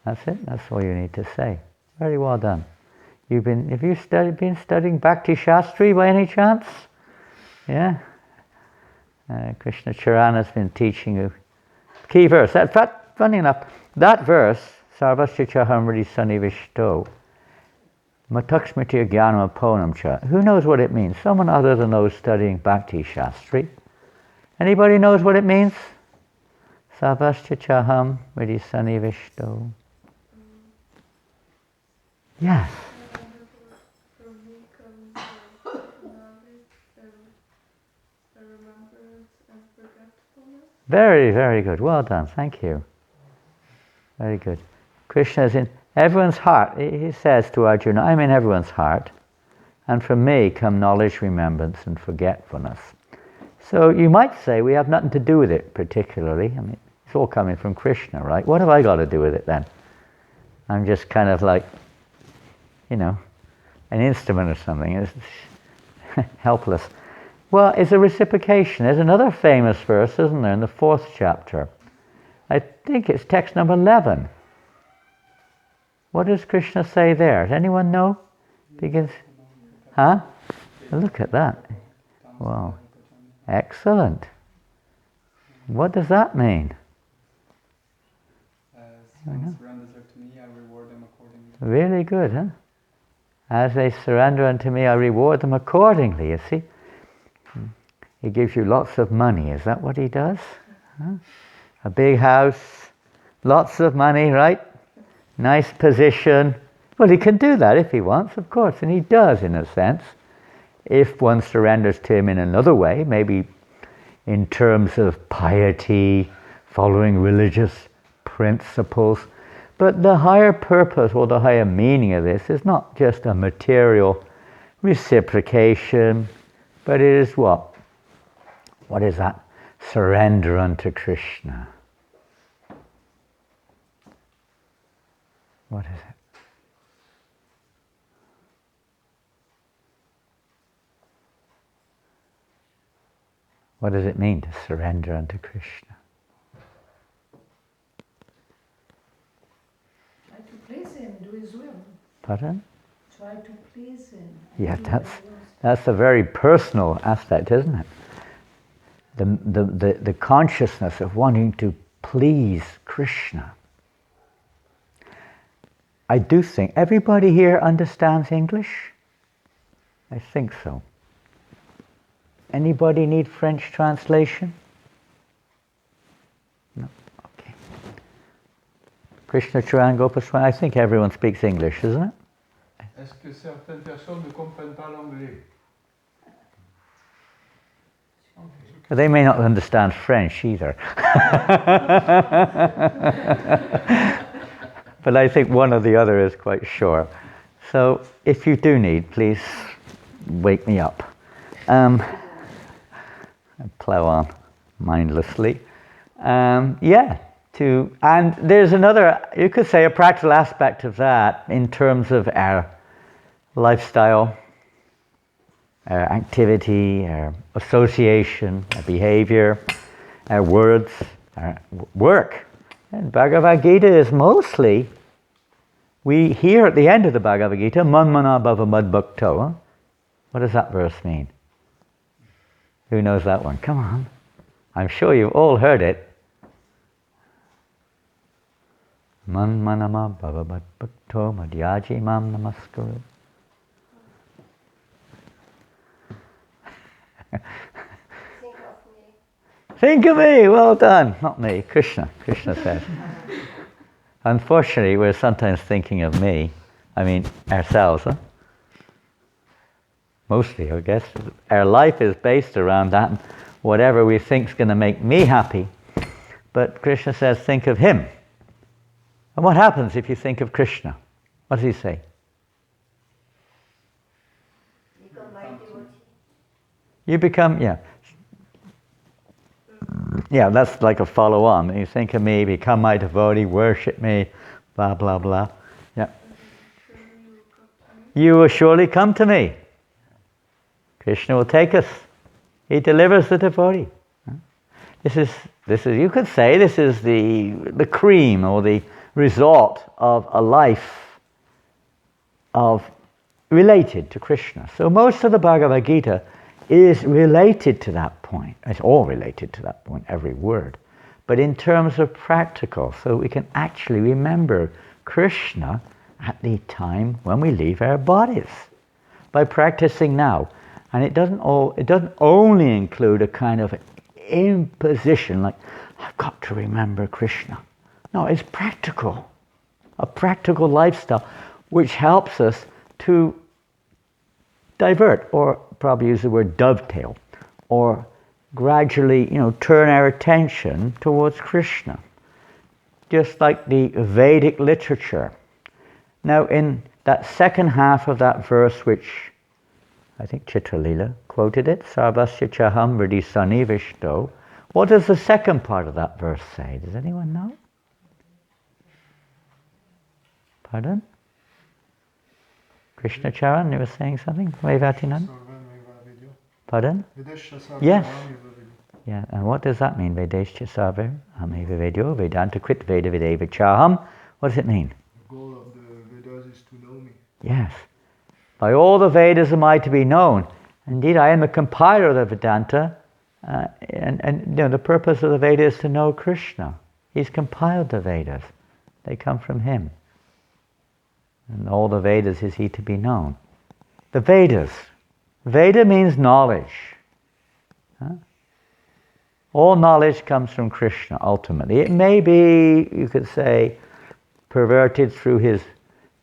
That's it. That's all you need to say. Very well done. Have you been studying Bhakti Shastri by any chance? Yeah? Krishna Charan has been teaching you. Key verse. Funny enough, that verse, Sarvasya Chahamriti Sanivishto, Mataksmiti Jnanam Aponam Cha. Who knows what it means? Someone other than those studying Bhakti Shastri. Anybody knows what it means? Sarvasya Chahamriti Sanivishto. Yes. Very, very good. Well done. Thank you. Very good. Krishna is in everyone's heart. He says to Arjuna, I'm in everyone's heart. And from me come knowledge, remembrance, and forgetfulness. So you might say we have nothing to do with it particularly. I mean, it's all coming from Krishna, right? What have I got to do with it then? I'm just kind of like, an instrument or something. It's helpless. Well, it's a reciprocation. There's another famous verse, isn't there, in the 4th chapter. I think it's text number 11. What does Krishna say there? Does anyone know? Because, look at that. Wow. Excellent. What does that mean? Someone surrenders to me, I reward them accordingly. Really good, huh? As they surrender unto me, I reward them accordingly, you see? He gives you lots of money. Is that what he does? Huh? A big house, lots of money, right? Nice position. Well, he can do that if he wants, of course, and he does in a sense. If one surrenders to him in another way, maybe in terms of piety, following religious principles. But the higher purpose or the higher meaning of this is not just a material reciprocation, but it is what? What is that? Surrender unto Krishna. What is it? What does it mean to surrender unto Krishna? Try to please him, do his will. Pardon? Try to please him. Yeah, that's a very personal aspect, isn't it? The consciousness of wanting to please Krishna. I do think everybody here understands English? I think so. Anybody need French translation? No? Okay. Krishna Charan Gopaswami, I think everyone speaks English, isn't it? Est-ce que certaines personnes ne comprennent pas l'anglais? They may not understand French either. But I think one or the other is quite sure. So if you do need, please wake me up. I plow on mindlessly. And there's another, you could say, a practical aspect of that in terms of our lifestyle, our activity, our association, our behavior, our words, our work. And Bhagavad Gita is mostly, we hear at the end of the Bhagavad Gita, Manmana Bhava Madbhakto. What does that verse mean? Who knows that one? Come on. I'm sure you've all heard it. Manmanama Bhava Madbhakto Madhyaji Mam Namaskaru. Think of me, well done. Not me, Krishna says. Unfortunately, we're sometimes thinking of me. I mean, ourselves, huh? Mostly, I guess. Our life is based around that, whatever we think is going to make me happy. But Krishna says, think of him. And what happens if you think of Krishna? What does he say? You become, yeah, that's like a follow-on. You think of me, become my devotee, worship me, blah, blah, blah. Yeah. You will surely come to me. Krishna will take us. He delivers the devotee. This is. You could say this is the cream or the result of a life of related to Krishna. So most of the Bhagavad Gita is related to that point. It's all related to that point, every word. But in terms of practical, so we can actually remember Krishna at the time when we leave our bodies by practicing now. And it doesn't only include a kind of imposition like, I've got to remember Krishna. No, it's practical. A practical lifestyle which helps us to divert, or probably use the word dovetail, or gradually, turn our attention towards Krishna. Just like the Vedic literature. Now in that second half of that verse, which I think Chitralila quoted it, Sarvasya Chaham Vriddhi Sanivishto, what does the second part of that verse say? Does anyone know? Pardon? Krishna Charan, you were saying something? Vaivatinand? Pardon? Yes. Yeah, and what does that mean? Vedescha Sarva Ameva Vedyo Vedanta Krit Veda Videva Chaham. What does it mean? The goal of the Vedas is to know me. Yes. By all the Vedas am I to be known. Indeed, I am a compiler of the Vedanta, and the purpose of the Veda is to know Krishna. He's compiled the Vedas. They come from him. And all the Vedas is he to be known. The Vedas. Veda means knowledge. Huh? All knowledge comes from Krishna, ultimately. It may be, you could say, perverted through his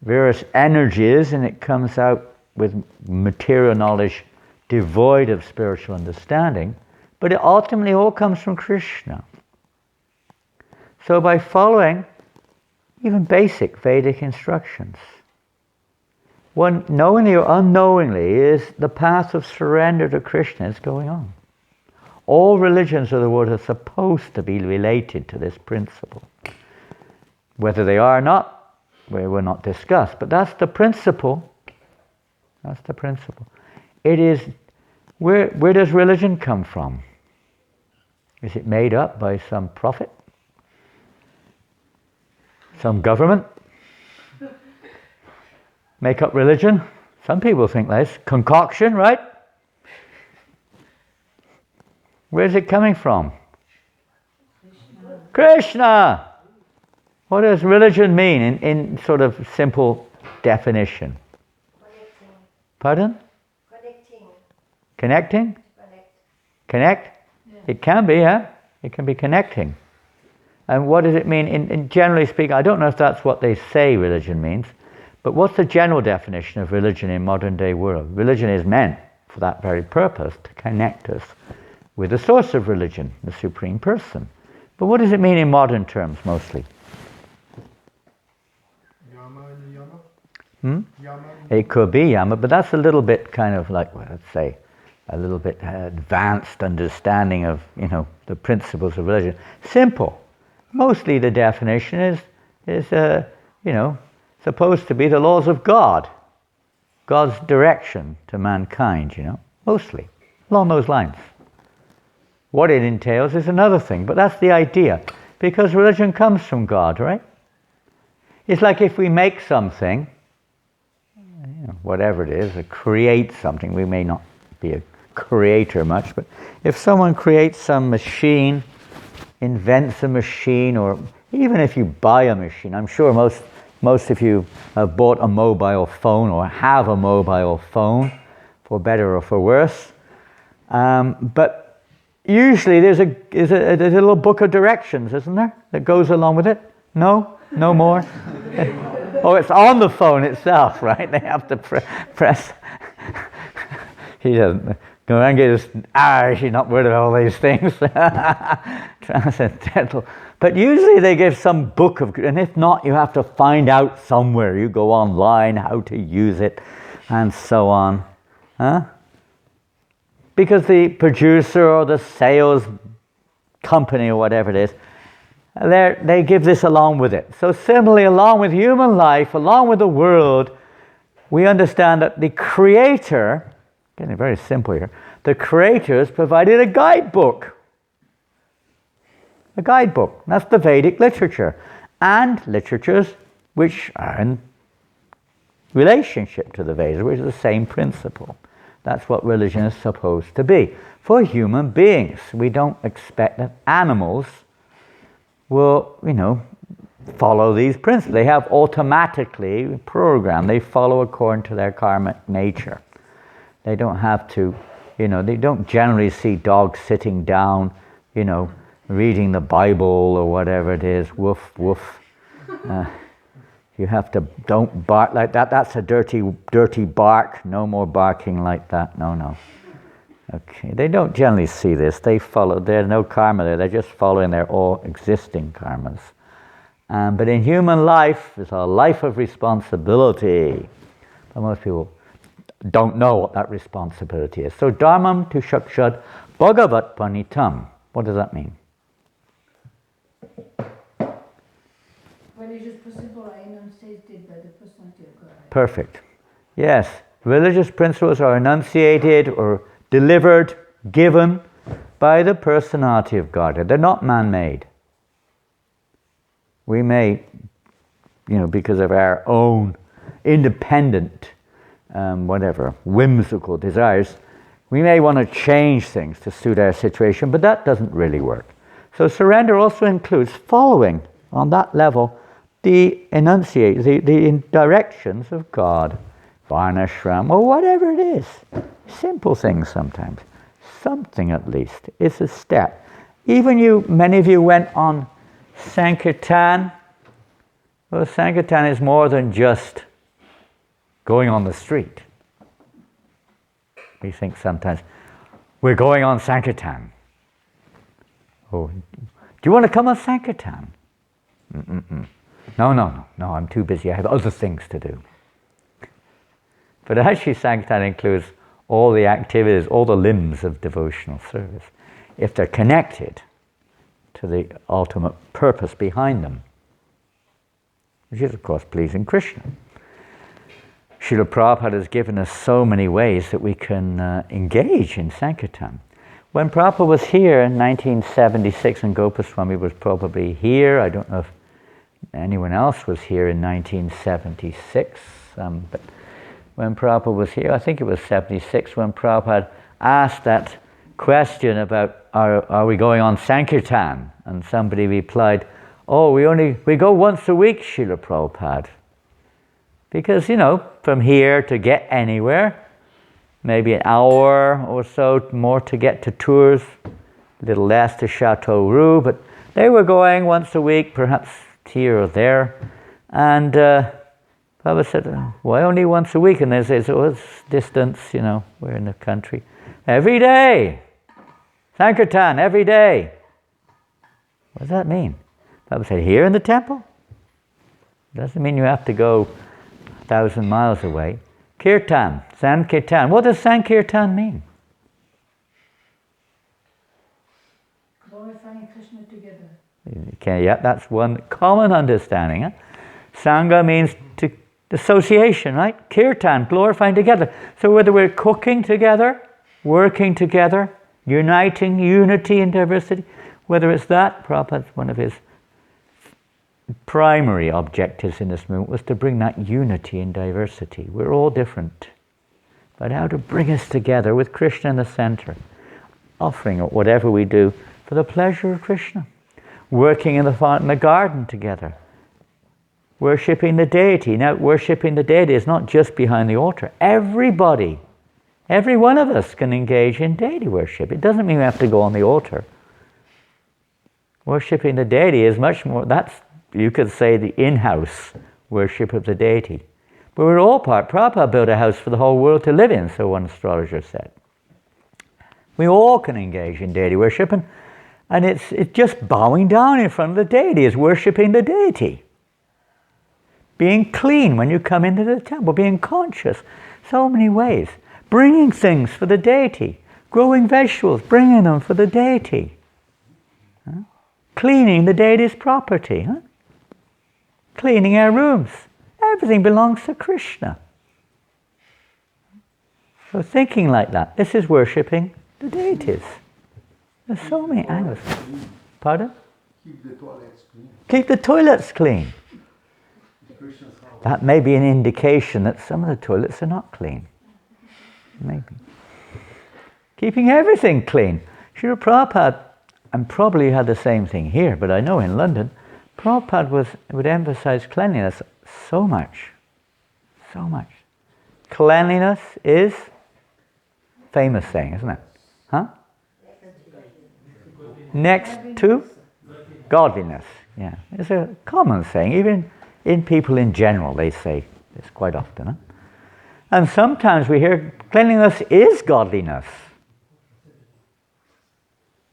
various energies, and it comes out with material knowledge devoid of spiritual understanding, but it ultimately all comes from Krishna. So by following even basic Vedic instructions, one knowingly or unknowingly is the path of surrender to Krishna is going on. All religions of the world are supposed to be related to this principle. Whether they are or not, we will not discuss, but that's the principle. That's the principle. It is, where does religion come from? Is it made up by some prophet? Some government? Make up religion? Some people think that's concoction, right? Where's it coming from? Krishna! What does religion mean in sort of simple definition? Connecting. Pardon? Connecting. Connecting? Connect. Connect? Yeah. It can be, yeah? It can be connecting. And what does it mean? In generally speaking, I don't know if that's what they say religion means, but what's the general definition of religion in modern day world? Religion is meant for that very purpose, to connect us with the source of religion, the Supreme Person. But what does it mean in modern terms mostly? Yama and Yama? Yama. It could be Yama, but that's a little bit kind of like, well, let's say, a little bit advanced understanding of, the principles of religion. Simple. Mostly the definition is supposed to be the laws of God. God's direction to mankind, mostly. Along those lines. What it entails is another thing, but that's the idea. Because religion comes from God, right? It's like if we make something, whatever it is, or create something, we may not be a creator much, but if someone creates some machine, invents a machine, or even if you buy a machine, I'm sure most of you have bought a mobile phone or have a mobile phone, for better or for worse. But usually there's a little book of directions, isn't there, that goes along with it? No? No more? Oh, it's on the phone itself, right? They have to press. He doesn't. She's not worried about all these things. Transcendental. But usually they give some book of, and if not, you have to find out somewhere. You go online how to use it, and so on. Huh? Because the producer or the sales company or whatever it is, they give this along with it. So similarly, along with human life, along with the world, we understand that the Creator, getting very simple here, the Creator has provided a guidebook. A guidebook. That's the Vedic literature. and literatures which are in relationship to the Vedas, which is the same principle. That's what religion is supposed to be. For human beings, we don't expect that animals will, follow these principles. They have automatically programmed. They follow according to their karmic nature. They don't have to, they don't generally see dogs sitting down, reading the Bible or whatever it is. Woof, woof. You have to, don't bark like that. That's a dirty, dirty bark. No more barking like that. No. Okay, they don't generally see this. They follow, there's no karma there. They're just following their all existing karmas. But in human life, it's a life of responsibility. But most people don't know what that responsibility is. So, dharmam tu shakshad bhagavat panitam. What does that mean? Religious principles are enunciated by the personality of God. Perfect. Yes, religious principles are enunciated or delivered, given by the personality of God. They're not man-made. We may, because of our own independent, whimsical desires, we may want to change things to suit our situation, but that doesn't really work. So surrender also includes following, on that level, the directions of God, varnashram, or whatever it is. Simple things sometimes. Something at least. It's a step. Many of you went on Sankirtan. Well, Sankirtan is more than just going on the street. We think sometimes, we're going on Sankirtan. Oh, do you want to come on Sankirtan? No, I'm too busy. I have other things to do. But actually, Sankirtan includes all the activities, all the limbs of devotional service, if they're connected to the ultimate purpose behind them, which is, of course, pleasing Krishna. Srila Prabhupada has given us so many ways that we can engage in Sankirtan. When Prabhupada was here in 1976, and Goswami was probably here, I don't know if anyone else was here in 1976, but when Prabhupada was here, I think it was 76, when Prabhupada asked that question about, are we going on Sankirtan? And somebody replied, we go once a week, Srila Prabhupada. Because, from here to get anywhere, maybe an hour or so more to get to Tours, a little less to Chateauroux, but they were going once a week, perhaps here or there. And Baba said, why only once a week? And they say, it's distance, we're in the country. Every day! Sankirtan, every day! What does that mean? Baba said, here in the temple? Doesn't mean you have to go 1,000 miles away. Kirtan, Sankirtan. What does Sankirtan mean? Glorifying Krishna together. Okay, yeah, that's one common understanding. Huh? Sangha means association, right? Kirtan, glorifying together. So whether we're cooking together, working together, uniting, unity in diversity, whether it's that, Prabhupada's one of his primary objectives in this movement was to bring that unity in diversity. We're all different, but how to bring us together with Krishna in the center, offering whatever we do for the pleasure of Krishna, working in the garden together, worshipping the deity. Now, worshipping the deity is not just behind the altar. Everybody, every one of us can engage in deity worship. It doesn't mean we have to go on the altar. Worshipping the deity is much more, you could say, the in-house worship of the deity. But we're all part. Prabhupada built a house for the whole world to live in, so one astrologer said. We all can engage in deity worship, and it's just bowing down in front of the deity, is worshipping the deity. Being clean when you come into the temple, being conscious, so many ways. Bringing things for the deity, growing vegetables, bringing them for the deity. Huh? Cleaning the deity's property. Huh? Cleaning our rooms. Everything belongs to Krishna. So thinking like that, this is worshipping the deities. There's so many angles. Pardon? Keep the toilets clean. Keep the toilets clean. That may be an indication that some of the toilets are not clean. Maybe. Keeping everything clean. Srila Prabhupada, and probably had the same thing here, but I know in London, Prabhupada would emphasize cleanliness so much. So much. Cleanliness is famous saying, isn't it? Huh? Next to godliness. Yeah. It's a common saying. Even in people in general, they say this quite often. Huh? And sometimes we hear cleanliness is godliness.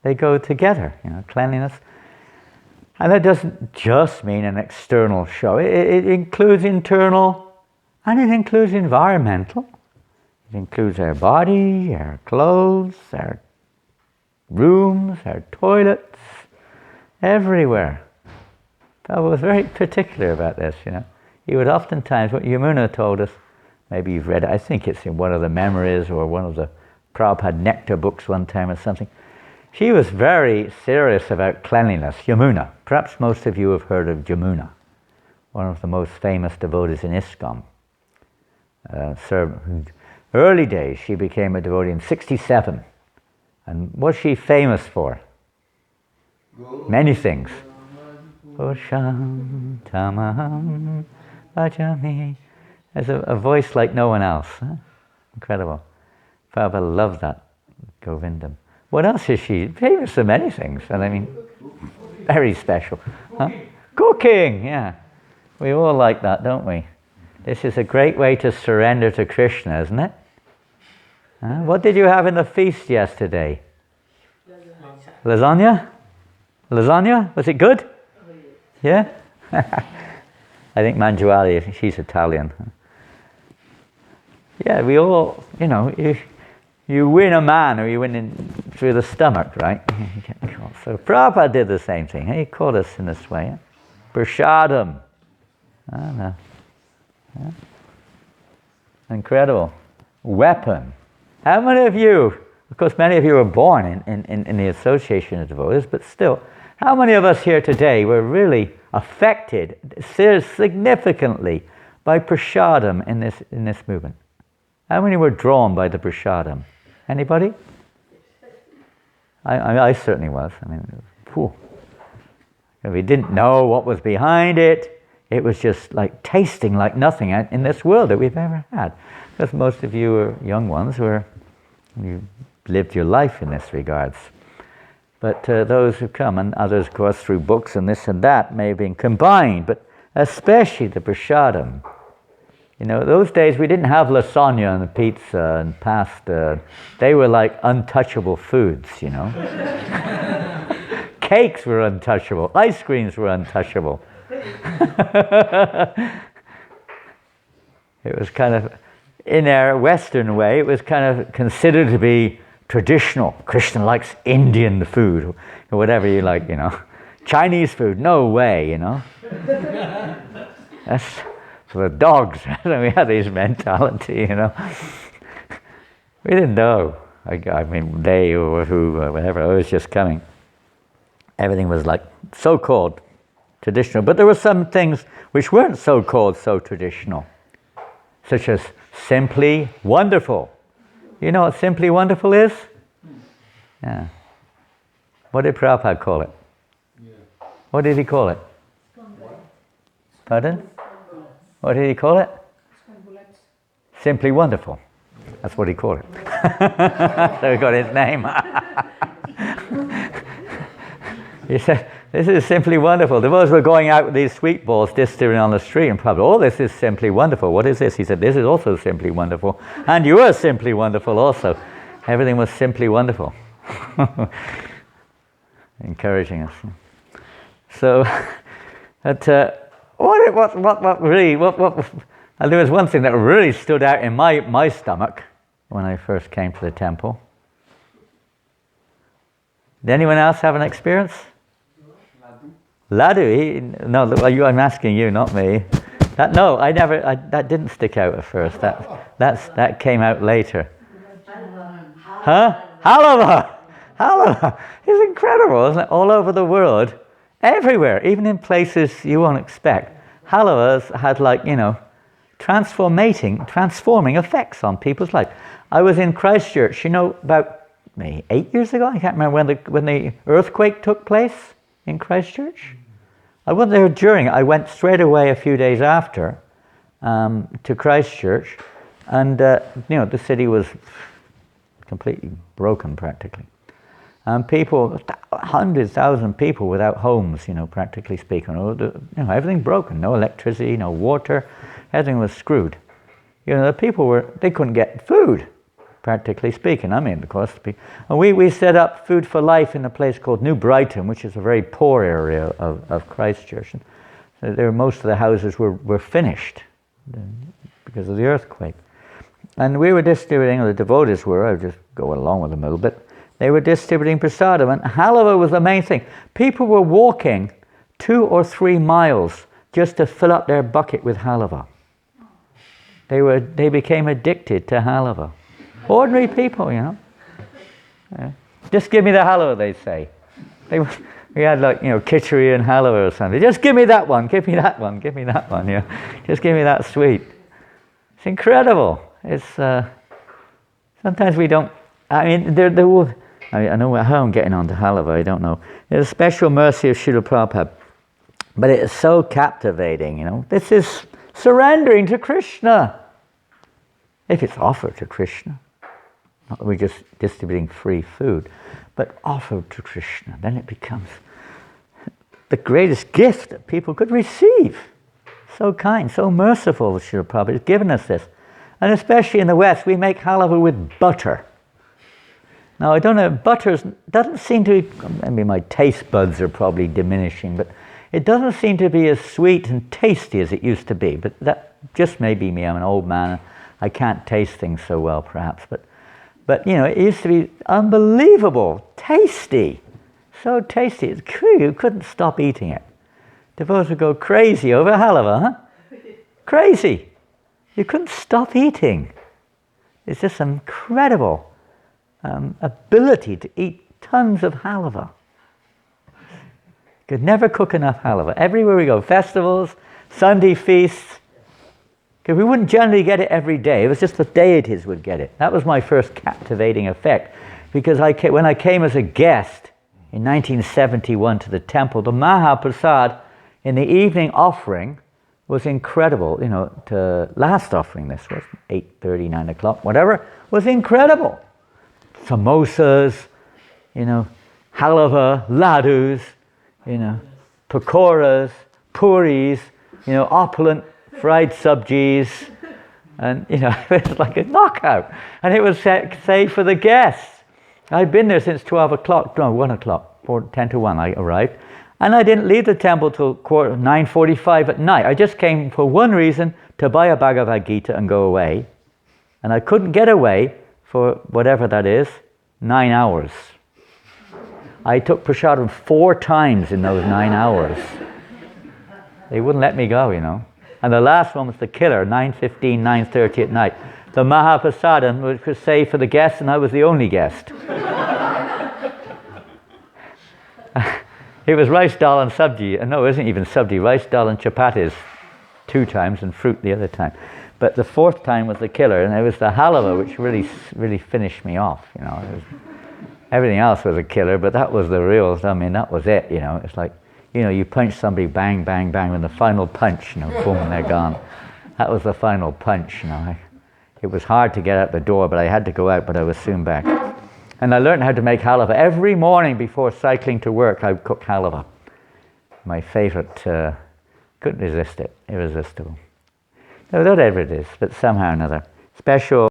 They go together, cleanliness. And that doesn't just mean an external show. It includes internal and it includes environmental. It includes our body, our clothes, our rooms, our toilets, everywhere. Prabhupada was very particular about this, He would oftentimes, what Yamuna told us, maybe you've read it, I think it's in one of the memories or one of the Prabhupada Nectar books one time or something. She was very serious about cleanliness, Yamuna. Perhaps most of you have heard of Yamuna, one of the most famous devotees in ISKCON. Early days, she became a devotee in 1967. And what's she famous for? Many things. Oshantamaham Bhajami. Has a voice like no one else. Huh? Incredible. Prabhupada loved that, Govindam. What else is she? Famous for many things. And I mean, very special. Huh? Cooking, yeah. We all like that, don't we? This is a great way to surrender to Krishna, isn't it? What did you have in the feast yesterday? Lasagna? Lasagna? Was it good? Yeah? I think Manjuali, she's Italian. Yeah, we all, if you win a man or you win through the stomach, right? So Prabhupada did the same thing. He called us in this way. Prashadam. Yeah. Incredible. Weapon. How many of you, of course many of you were born in the association of devotees, but still, how many of us here today were really affected significantly by prashadam in this movement? How many were drawn by the prashadam? Anybody? I certainly was. I mean, we didn't know what was behind it. It was just like tasting like nothing in this world that we've ever had. Because most of you are young ones you lived your life in this regards. But those who come, and others, of course, through books and this and that, may have been combined, but especially the prashadam. Those days we didn't have lasagna and pizza and pasta. They were like untouchable foods, Cakes were untouchable. Ice creams were untouchable. It was kind of, in our Western way, it was kind of considered to be traditional. Krishna likes Indian food, or whatever you like, Chinese food, no way, That's for the dogs. We had this mentality, We didn't know. I mean, they or who or whatever, it was just coming. Everything was like so-called traditional. But there were some things which weren't so-called so traditional, such as simply wonderful. You know what simply wonderful is? Yeah. What did Prabhupada call it? Yeah. What did he call it? Pardon? What did he call it? Simply wonderful. That's what he called it. So he got his name. He said, this is simply wonderful. The ones were going out with these sweet balls distilling on the street, and probably, oh, this is simply wonderful. What is this? He said, this is also simply wonderful. And you are simply wonderful also. Everything was simply wonderful. Encouraging us. So, there was one thing that really stood out in my stomach when I first came to the temple. Did anyone else have an experience? Laddu. I'm asking you, not me. That didn't stick out at first. That came out later. Huh? Halava. It's incredible, isn't it? All over the world, everywhere, even in places you won't expect. Halavas had transforming effects on people's life. I was in Christchurch, about maybe 8 years ago. I can't remember when the earthquake took place in Christchurch. I wasn't there during. I went straight away a few days after to Christchurch, and the city was completely broken practically. And people, hundreds, thousands of people without homes, practically speaking. Everything broken. No electricity, no water. Everything was screwed. The people they couldn't get food, practically speaking. Of course. And we set up Food for Life in a place called New Brighton, which is a very poor area of Christchurch. And so most of the houses were finished because of the earthquake. And we were distributing, the devotees were, I'll just go along with them a little bit. They were distributing prasadam, and halava was the main thing. People were walking 2 or 3 miles just to fill up their bucket with halava. They became addicted to halava. Ordinary people, Yeah. Just give me the halava, they'd say. We had khichdi and halava or something. Just give me that one, give me that one, give me that one. Just give me that sweet. It's incredible. It's sometimes we don't. There will. I know how I'm getting on to halava. I don't know. There's a special mercy of Srila Prabhupada, but it is so captivating. This is surrendering to Krishna. If it's offered to Krishna, not that we're just distributing free food, but offered to Krishna, then it becomes the greatest gift that people could receive. So kind, so merciful, Srila Prabhupada has given us this. And especially in the West, we make halava with butter. Now, I don't know, butter doesn't seem to be, maybe my taste buds are probably diminishing, but it doesn't seem to be as sweet and tasty as it used to be. But that just may be me. I'm an old man. I can't taste things so well, perhaps. But it used to be unbelievable, tasty. So tasty. It's true, you couldn't stop eating it. Devotees would go crazy over halava, huh? Crazy. You couldn't stop eating. It's just incredible ability to eat tons of halava. Could never cook enough halava. Everywhere we go, festivals, Sunday feasts, because we wouldn't generally get it every day. It was just the deities would get it. That was my first captivating effect, because when I came as a guest in 1971 to the temple, the Mahaprasad in the evening offering was incredible. The last offering, this was 8:30, 9 o'clock, whatever, was incredible. Samosas, halava, ladus, pakoras, puris, opulent fried subjis, and it was like a knockout. And it was saved for the guests. I'd been there since 1 o'clock, 10 to 1 I arrived. And I didn't leave the temple till 9:45 at night. I just came for one reason, to buy a Bhagavad Gita and go away. And I couldn't get away for whatever that is, 9 hours. I took prasadam 4 times in those 9 hours. They wouldn't let me go, And the last one was the killer, 9:15, 9:30 at night. The Mahaprasadam was saved for the guests, and I was the only guest. It was rice, dal and sabji. No, it wasn't even sabji. Rice, dal and chapatis 2 times, and fruit the other time. But the 4th time was the killer, and it was the halava which really finished me off. Everything else was a killer, but that was the real. That was it. It's like, you punch somebody, bang, bang, bang, and the final punch, boom, and they're gone. That was the final punch. It was hard to get out the door, but I had to go out, but I was soon back. And I learned how to make halava. Every morning before cycling to work, I would cook halava. My favorite, couldn't resist it, irresistible. Whatever it is, but somehow or another. Special